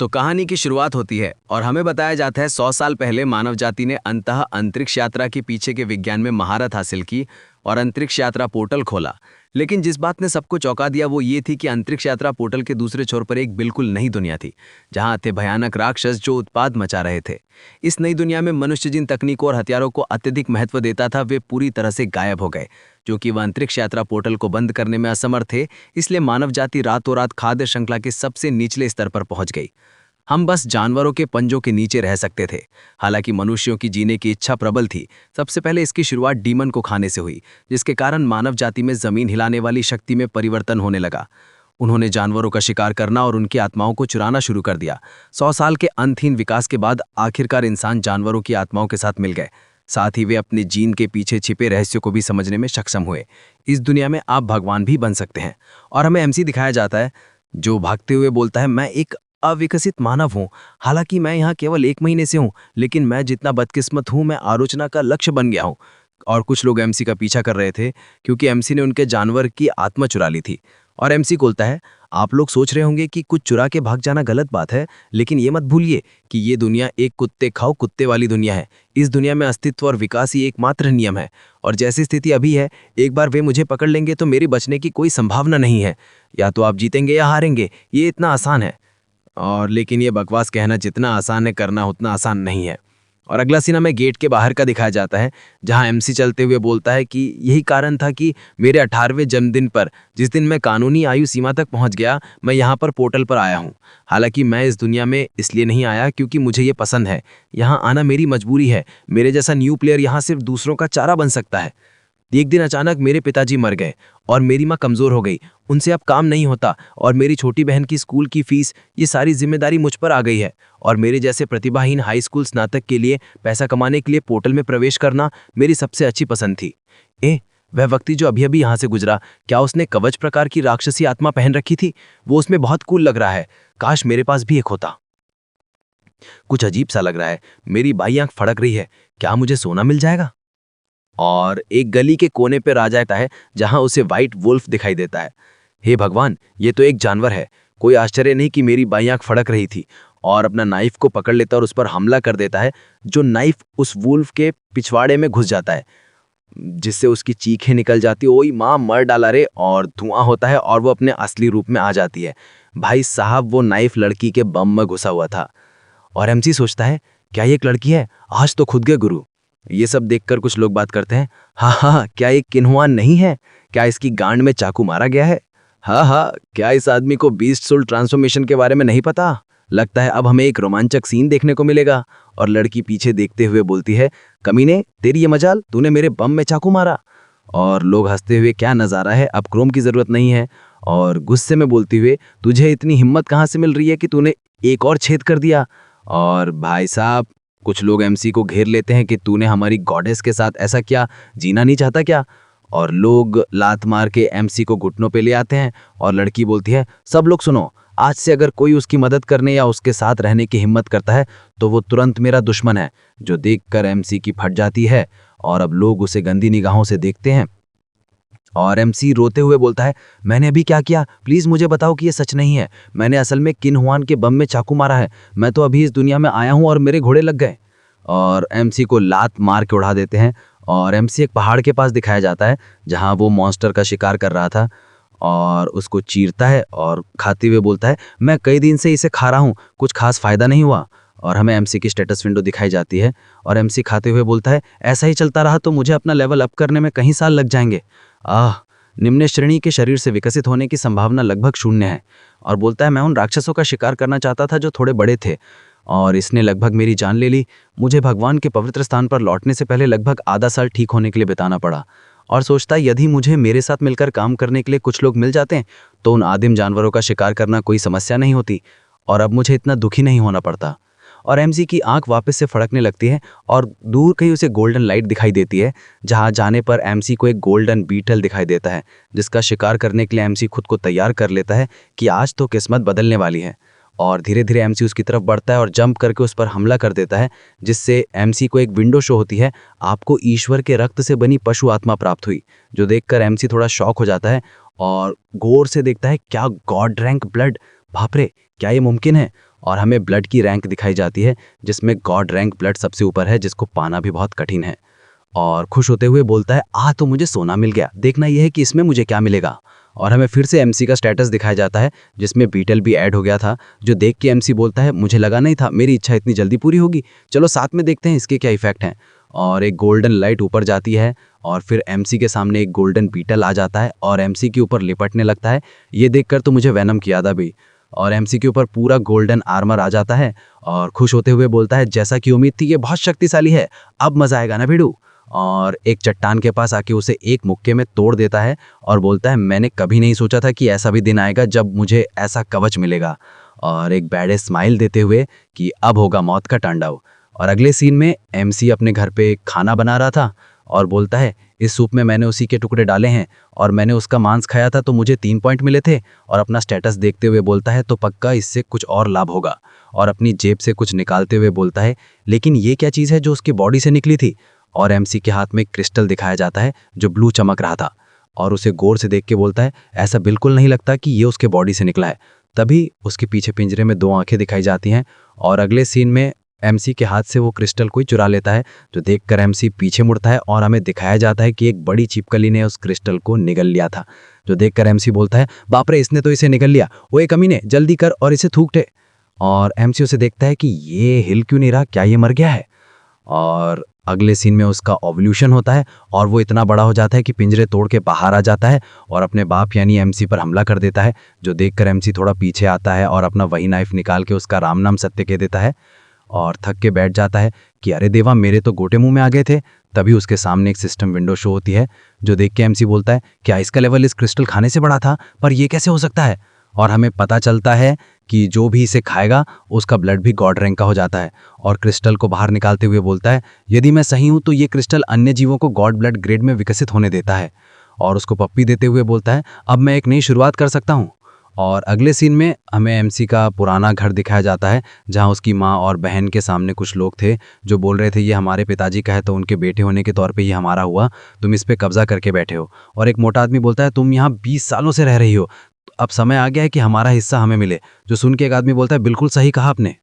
तो कहानी की शुरुआत होती है और हमें बताया जाता है 100 साल पहले मानव जाति ने अंततः अंतरिक्ष यात्रा के पीछे के विज्ञान में महारत हासिल की और अंतरिक्ष यात्रा पोर्टल खोला। लेकिन जिस बात ने सबको चौंका दिया वो ये थी कि अंतरिक्ष यात्रा पोर्टल के दूसरे छोर पर एक बिल्कुल नई दुनिया थी, जहां थे भयानक राक्षस जो उत्पात मचा रहे थे। इस नई दुनिया में मनुष्य जिन तकनीकों और हथियारों को अत्यधिक महत्व देता था वे पूरी तरह से गायब हो गए। क्योंकि वह अंतरिक्ष यात्रा पोर्टल को बंद करने में असमर्थ थे, इसलिए मानव जाति रातों रात खाद्य श्रृंखला के सबसे निचले स्तर पर पहुंच गई। हम बस जानवरों के पंजों के नीचे रह सकते थे। हालांकि मनुष्यों की जीने की इच्छा प्रबल थी। सबसे पहले इसकी शुरुआत डीमन को खाने से हुई, जिसके कारण मानव जाति में जमीन हिलाने वाली शक्ति में परिवर्तन होने लगा। उन्होंने जानवरों का शिकार करना और उनकी आत्माओं को चुराना शुरू कर दिया। 100 साल के अंतहीन विकास के बाद आखिरकार इंसान जानवरों की आत्माओं के साथ मिल गए। साथ ही वे अपने जीन के पीछे छिपे रहस्यों को भी समझने में सक्षम हुए। इस दुनिया में आप भगवान भी बन सकते हैं। और हमें एमसी दिखाया जाता है जो भागते हुए बोलता है, मैं एक अविकसित मानव हूं। हालांकि मैं यहाँ केवल 1 महीने से हूं, लेकिन मैं जितना बदकिस्मत हूं, मैं आलोचना का लक्ष्य बन गया हूं। और कुछ लोग एमसी का पीछा कर रहे थे क्योंकि एमसी ने उनके जानवर की आत्मा चुरा ली थी। और एमसी बोलता है, आप लोग सोच रहे होंगे कि कुछ चुरा के भाग जाना गलत बात है, लेकिन ये मत भूलिए कि ये दुनिया एक कुत्ते खाओ कुत्ते वाली दुनिया है। इस दुनिया में अस्तित्व और विकास ही एकमात्र नियम है। और जैसी स्थिति अभी है, एक बार वे मुझे पकड़ लेंगे तो मेरे बचने की कोई संभावना नहीं है। या तो आप जीतेंगे या हारेंगे, ये इतना आसान है। और लेकिन ये बकवास कहना जितना आसान है, करना उतना आसान नहीं है। और अगला सीन हमें गेट के बाहर का दिखाया जाता है, जहां एमसी चलते हुए बोलता है कि यही कारण था कि मेरे 18वें जन्मदिन पर, जिस दिन मैं कानूनी आयु सीमा तक पहुंच गया, मैं यहां पर पोर्टल पर आया हूं। हालांकि मैं इस दुनिया में इसलिए नहीं आया क्योंकि मुझे ये पसंद है। यहाँ आना मेरी मजबूरी है। मेरे जैसा न्यू प्लेयर यहाँ सिर्फ दूसरों का चारा बन सकता है। एक दिन अचानक मेरे पिताजी मर गए और मेरी माँ कमज़ोर हो गई। उनसे अब काम नहीं होता और मेरी छोटी बहन की स्कूल की फीस, ये सारी जिम्मेदारी मुझ पर आ गई है। और मेरे जैसे प्रतिभाहीन हाई स्कूल स्नातक के लिए पैसा कमाने के लिए पोर्टल में प्रवेश करना मेरी सबसे अच्छी पसंद थी। वह व्यक्ति जो अभी अभी यहाँ से गुजरा, क्या उसने कवच प्रकार की राक्षसी आत्मा पहन रखी थी? वो उसमें बहुत कूल लग रहा है। काश मेरे पास भी एक होता। कुछ अजीब सा लग रहा है। मेरी बाई आंख फड़क रही है। क्या मुझे सोना मिल जाएगा? और एक गली के कोने पर आ जाता है जहां उसे व्हाइट वुल्फ दिखाई देता है। हे भगवान, ये तो एक जानवर है। कोई आश्चर्य नहीं कि मेरी बाई आंख फड़क रही थी। और अपना नाइफ को पकड़ लेता और उस पर हमला कर देता है। जो नाइफ उस वुल्फ के पिछवाड़े में घुस जाता है, जिससे उसकी चीखें निकल जाती है, ओई माँ मर डाला रे। और धुआं होता है और वो अपने असली रूप में आ जाती है। भाई साहब, वो नाइफ लड़की के बम में घुसा हुआ था। और एमसी सोचता है, क्या ये एक लड़की है? आज तो खुद गए गुरु। ये सब देखकर कुछ लोग बात करते हैं, हाँ, क्या ये किन्हुआन नहीं है? क्या इसकी गांड में चाकू मारा गया है? हाँ, क्या इस आदमी को बीस्ट सोल ट्रांसफॉर्मेशन के बारे में नहीं पता? लगता है अब हमें एक रोमांचक सीन देखने को मिलेगा। और लड़की पीछे देखते हुए बोलती है, कमीने, तेरी ये मजाल, तूने मेरे बम में चाकू मारा। और लोग हंसते हुए, क्या नज़ारा है, अब क्रोम की ज़रूरत नहीं है। और गुस्से में बोलती हुए, तुझे इतनी हिम्मत कहाँ से मिल रही है कि तूने एक और छेद कर दिया? और भाई साहब, कुछ लोग एमसी को घेर लेते हैं कि तूने हमारी गॉडेस के साथ ऐसा क्या, जीना नहीं चाहता क्या? और लोग लात मार के एमसी को घुटनों पे ले आते हैं। और लड़की बोलती है, सब लोग सुनो, आज से अगर कोई उसकी मदद करने या उसके साथ रहने की हिम्मत करता है तो वो तुरंत मेरा दुश्मन है। जो देखकर एमसी की फट जाती है और अब लोग उसे गंदी निगाहों से देखते हैं। और एमसी रोते हुए बोलता है, मैंने अभी क्या किया? प्लीज़ मुझे बताओ कि ये सच नहीं है। मैंने असल में किन्हुआन के बम में चाकू मारा है। मैं तो अभी इस दुनिया में आया हूँ और मेरे घोड़े लग गए। और एमसी को लात मार के उड़ा देते हैं। और एमसी एक पहाड़ के पास दिखाया जाता है जहाँ वो मॉन्स्टर का शिकार कर रहा था। और उसको चीरता है और खाते हुए बोलता है, मैं कई दिन से इसे खा रहा हूँ, कुछ खास फायदा नहीं हुआ। और हमें एमसी की स्टेटस विंडो दिखाई जाती है। और एमसी खाते हुए बोलता है, ऐसा ही चलता रहा तो मुझे अपना लेवल अप करने में कई साल लग जाएंगे। निम्न श्रेणी के शरीर से विकसित होने की संभावना लगभग 0 है। और बोलता है, मैं उन राक्षसों का शिकार करना चाहता था जो थोड़े बड़े थे, और इसने लगभग मेरी जान ले ली। मुझे भगवान के पवित्र स्थान पर लौटने से पहले लगभग आधा साल ठीक होने के लिए बिताना पड़ा। और सोचता है, यदि मुझे मेरे साथ मिलकर काम करने के लिए कुछ लोग मिल जाते हैं तो उन आदिम जानवरों का शिकार करना कोई समस्या नहीं होती और अब मुझे इतना दुखी नहीं होना पड़ता। और एमसी की आंख वापस से फड़कने लगती है और दूर कहीं उसे गोल्डन लाइट दिखाई देती है, जहां जाने पर एमसी को एक गोल्डन बीटल दिखाई देता है, जिसका शिकार करने के लिए एमसी खुद को तैयार कर लेता है कि आज तो किस्मत बदलने वाली है। और धीरे धीरे एमसी उसकी तरफ बढ़ता है और जंप करके उस पर हमला कर देता है, जिससे एमसी को एक विंडो शो होती है, आपको ईश्वर के रक्त से बनी पशु आत्मा प्राप्त हुई। जो देखकर एमसी थोड़ा शॉक हो जाता है और गौर से देखता है, क्या गॉड रैंक ब्लड, बाप रे, क्या ये मुमकिन है? और हमें ब्लड की रैंक दिखाई जाती है, जिसमें गॉड रैंक ब्लड सबसे ऊपर है, जिसको पाना भी बहुत कठिन है। और खुश होते हुए बोलता है, तो मुझे सोना मिल गया, देखना यह है कि इसमें मुझे क्या मिलेगा। और हमें फिर से एमसी का स्टेटस दिखाया जाता है, जिसमें बीटल भी ऐड हो गया था, जो देख के एमसी बोलता है, मुझे लगा नहीं था मेरी इच्छा इतनी जल्दी पूरी होगी, चलो साथ में देखते हैं इसके क्या इफेक्ट हैं। और एक गोल्डन लाइट ऊपर जाती है और फिर एमसी के सामने एक गोल्डन बीटल आ जाता है और एमसी के ऊपर लिपटने लगता है। ये देखकर तो मुझे वेनम की याद आ गई। और एमसी के ऊपर पूरा गोल्डन आर्मर आ जाता है और खुश होते हुए बोलता है, जैसा कि उम्मीद थी ये बहुत शक्तिशाली है, अब मजा आएगा ना भिड़ू। और एक चट्टान के पास आके उसे एक मुक्के में तोड़ देता है और बोलता है, मैंने कभी नहीं सोचा था कि ऐसा भी दिन आएगा जब मुझे ऐसा कवच मिलेगा। और एक बैडे स्माइल देते हुए कि अब होगा मौत का तांडव। और अगले सीन में एमसी अपने घर पे खाना बना रहा था और बोलता है, इस सूप में मैंने उसी के टुकड़े डाले हैं और मैंने उसका मांस खाया था तो मुझे 3 पॉइंट मिले थे। और अपना स्टेटस देखते हुए बोलता है, तो पक्का इससे कुछ और लाभ होगा। और अपनी जेब से कुछ निकालते हुए बोलता है, लेकिन ये क्या चीज़ है जो उसकी बॉडी से निकली थी। और एमसी के हाथ में एक क्रिस्टल दिखाया जाता है जो ब्लू चमक रहा था और उसे गौर से देख के बोलता है, ऐसा बिल्कुल नहीं लगता कि ये उसके बॉडी से निकला है। तभी उसके पीछे पिंजरे में 2 आंखें दिखाई जाती हैं और अगले सीन में एमसी के हाथ से वो क्रिस्टल कोई चुरा लेता है, जो देखकर एमसी पीछे मुड़ता है और हमें दिखाया जाता है कि एक बड़ी छिपकली ने उस क्रिस्टल को निगल लिया था। जो देखकर एमसी बोलता है, बाप रे, इसने तो इसे निगल लिया, वो कमीने जल्दी कर और इसे थूक दे। और एमसी उसे देखता है कि ये हिल क्यों नहीं रहा, क्या ये मर गया है। और अगले सीन में उसका ओवल्यूशन होता है और वो इतना बड़ा हो जाता है कि पिंजरे तोड़ के बाहर आ जाता है और अपने बाप यानी एमसी पर हमला कर देता है। जो देखकर एमसी थोड़ा पीछे आता है और अपना वही नाइफ निकाल के उसका राम नाम सत्य कह देता है और थक के बैठ जाता है कि अरे देवा, मेरे तो गोटे मुंह में आ गए थे। तभी उसके सामने एक सिस्टम विंडो शो होती है, जो देख के एमसी बोलता है, क्या इसका लेवल इस क्रिस्टल खाने से बड़ा था, पर ये कैसे हो सकता है। और हमें पता चलता है कि जो भी इसे खाएगा उसका ब्लड भी गॉड रैंक का हो जाता है। और क्रिस्टल को बाहर निकालते हुए बोलता है, यदि मैं सही हूं तो ये क्रिस्टल अन्य जीवों को गॉड ब्लड ग्रेड में विकसित होने देता है। और उसको पप्पी देते हुए बोलता है, अब मैं एक नई शुरुआत कर सकता हूं। और अगले सीन में हमें एमसी का पुराना घर दिखाया जाता है, जहां उसकी माँ और बहन के सामने कुछ लोग थे जो बोल रहे थे, ये हमारे पिताजी का है तो उनके बेटे होने के तौर पे ये हमारा हुआ, तुम इस पे कब्जा करके बैठे हो। और एक मोटा आदमी बोलता है, तुम यहाँ 20 सालों से रह रही हो, अब समय आ गया है कि हमारा हिस्सा हमें मिले। जो सुन के एक आदमी बोलता है, बिल्कुल सही कहा आपने।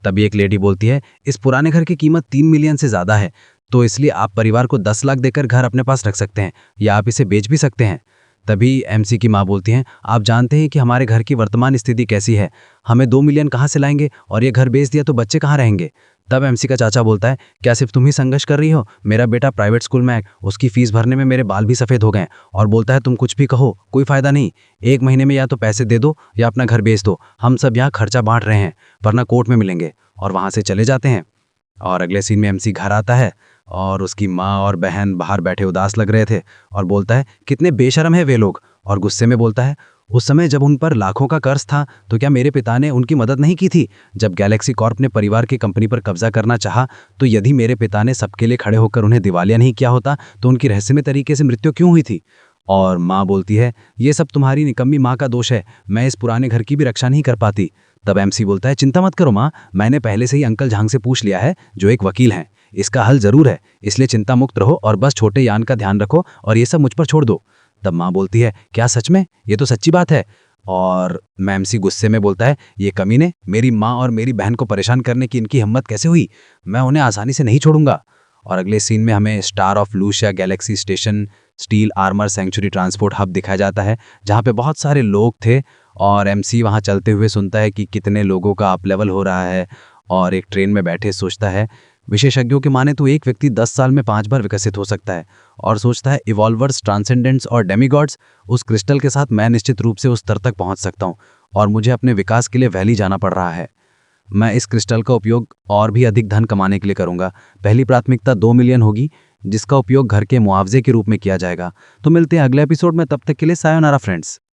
तभी एक लेडी बोलती है, इस पुराने घर की कीमत 3 मिलियन से ज़्यादा है, तो इसलिए आप परिवार को 10 लाख देकर घर अपने पास रख सकते हैं या आप इसे बेच भी सकते हैं। तभी एमसी की माँ बोलती हैं, आप जानते हैं कि हमारे घर की वर्तमान स्थिति कैसी है, हमें 2 मिलियन कहाँ से लाएंगे, और ये घर बेच दिया तो बच्चे कहाँ रहेंगे। तब एमसी का चाचा बोलता है, क्या सिर्फ तुम ही संघर्ष कर रही हो, मेरा बेटा प्राइवेट स्कूल में है, उसकी फीस भरने में मेरे बाल भी सफ़ेद हो गए। और बोलता है, तुम कुछ भी कहो कोई फ़ायदा नहीं, 1 महीने में या तो पैसे दे दो या अपना घर बेच दो, हम सब यहाँ खर्चा बांट रहे हैं, वरना कोर्ट में मिलेंगे। और वहाँ से चले जाते हैं। और अगले सीन में एमसी घर आता है और उसकी माँ और बहन बाहर बैठे उदास लग रहे थे और बोलता है, कितने बेशर्म है वे लोग। और गुस्से में बोलता है, उस समय जब उन पर लाखों का कर्ज था तो क्या मेरे पिता ने उनकी मदद नहीं की थी। जब गैलेक्सी कॉर्प ने परिवार की कंपनी पर कब्जा करना चाहा तो यदि मेरे पिता ने सबके लिए खड़े होकर उन्हें दिवालिया नहीं किया होता तो उनकी रहस्यमय तरीके से मृत्यु क्यों हुई थी। और माँ बोलती है, ये सब तुम्हारी निकम्मी माँ का दोष है, मैं इस पुराने घर की भी रक्षा नहीं कर पाती। तब एमसी बोलता है, चिंता मत करो माँ, मैंने पहले से ही अंकल झांग से पूछ लिया है, जो एक वकील हैं, इसका हल जरूर है, इसलिए चिंता मुक्त रहो और बस छोटे यान का ध्यान रखो और ये सब मुझ पर छोड़ दो। तब माँ बोलती है, क्या सच में, ये तो सच्ची बात है। और एमसी गुस्से में बोलता है, ये कमीने मेरी माँ और मेरी बहन को परेशान करने की इनकी हिम्मत कैसे हुई, मैं उन्हें आसानी से नहीं छोड़ूंगा। और अगले सीन में हमें star of Lucia galaxy station steel armour century transport hub दिखाया जाता है, जहाँ पे बहुत सारे लोग थे और एमसी वहाँ चलते हुए सुनता है कि कितने लोगों का अप लेवल हो रहा है। और एक ट्रेन में बैठे सोचता है, विशेषज्ञों के माने तो एक व्यक्ति 10 साल में 5 बार विकसित हो सकता है। और सोचता है, इवॉल्वर्स, ट्रांसेंडेंट्स और डेमीगॉड्स, उस क्रिस्टल के साथ मैं निश्चित रूप से उस स्तर तक पहुंच सकता हूं और मुझे अपने विकास के लिए वैली जाना पड़ रहा है। मैं इस क्रिस्टल का उपयोग और भी अधिक धन कमाने के लिए करूंगा। पहली प्राथमिकता 2 मिलियन होगी, जिसका उपयोग घर के मुआवजे के रूप में किया जाएगा। तो मिलते हैं अगले एपिसोड में, तब तक के लिए सायोनारा फ्रेंड्स।